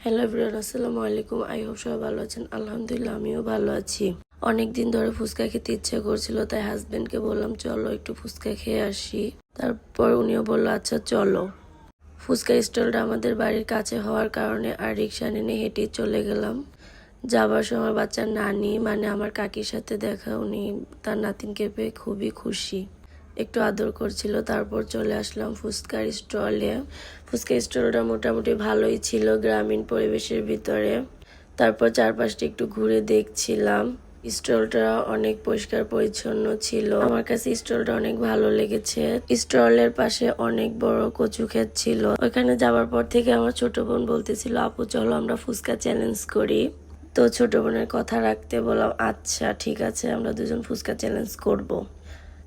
Hello everyone, আসসালামু আলাইকুম। I hope সবাই ভালো আছেন। আলহামদুলিল্লাহ আমিও ভালো আছি। অনেক দিন ধরে ফুচকা খেতে ইচ্ছে করছিল, তাই হাজবেন্ডকে বললাম চলো একটু ফুচকা খেয়ে আসি। তারপর উনিও বললো আচ্ছা চলো। ফুচকা স্টলটা আমাদের বাড়ির কাছে হওয়ার কারণে আর রিক্সা নিয়ে হেঁটেই চলে গেলাম। যাবার সময় বাচ্চার নানি মানে আমার কাকির সাথে দেখা, উনি তার নাতিনকে পেয়ে খুবই খুশি, একটু আদর করছিল। তারপর চলে আসলাম ফুচকার স্টলে। ফুচকা স্টলটা মোটামুটি ভালোই ছিল গ্রামীণ পরিবেশের ভিতরে। তারপর চারপাশটা একটু ঘুরে দেখছিলাম। স্টলটা অনেক পরিষ্কার পরিচ্ছন্ন ছিল, আমার কাছে স্টলটা অনেক ভালো লেগেছে। স্টলের পাশে অনেক বড় কচু ক্ষেত ছিল। ওখানে যাওয়ার পর থেকে আমার ছোট বোন বলতেছিল আপু চলো আমরা ফুচকা চ্যালেঞ্জ করি। তো ছোট বোনের কথা রাখতে বললাম আচ্ছা ঠিক আছে, আমরা দুজন ফুচকা চ্যালেঞ্জ করব।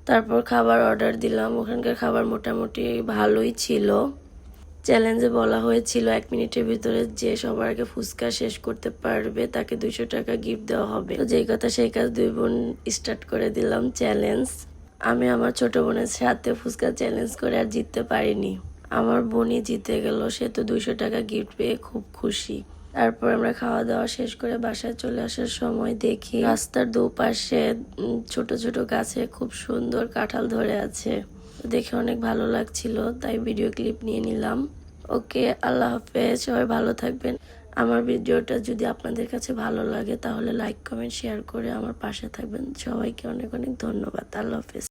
তারপর খাবার অর্ডার দিলাম। ওখানকার খাবার মোটামুটি ভালোই ছিল। চ্যালেঞ্জে বলা হয়েছিল 1 মিনিটের ভিতরে যে সবার আগে ফুচকা শেষ করতে পারবে তাকে 200 টাকা গিফট দেওয়া হবে। তো যেই কথা সেই কাজ, দুই বোন স্টার্ট করে দিলাম চ্যালেঞ্জ। আমি আমার ছোট বোনের সাথে ফুচকা চ্যালেঞ্জ করে আর জিততে পারিনি। আমার বোনই জিতে গেল, সে তো 200 টাকা গিফট পেয়ে খুব খুশি। তারপর আমরা খাওয়া দাওয়া শেষ করে বাসায় চলে আসার সময় দেখি রাস্তার দুপাশে ছোট ছোট গাছে খুব সুন্দর কাঁঠাল ধরে আছে। দেখে অনেক ভালো লাগছিল, তাই ভিডিও ক্লিপ নিয়ে নিলাম। ওকে, আল্লাহ হাফেজ, সবাই ভালো থাকবেন। আমার ভিডিওটা যদি আপনাদের কাছে ভালো লাগে তাহলে লাইক কমেন্ট শেয়ার করে আমার পাশে থাকবেন। সবাইকে অনেক অনেক ধন্যবাদ। আল্লাহ হাফেজ।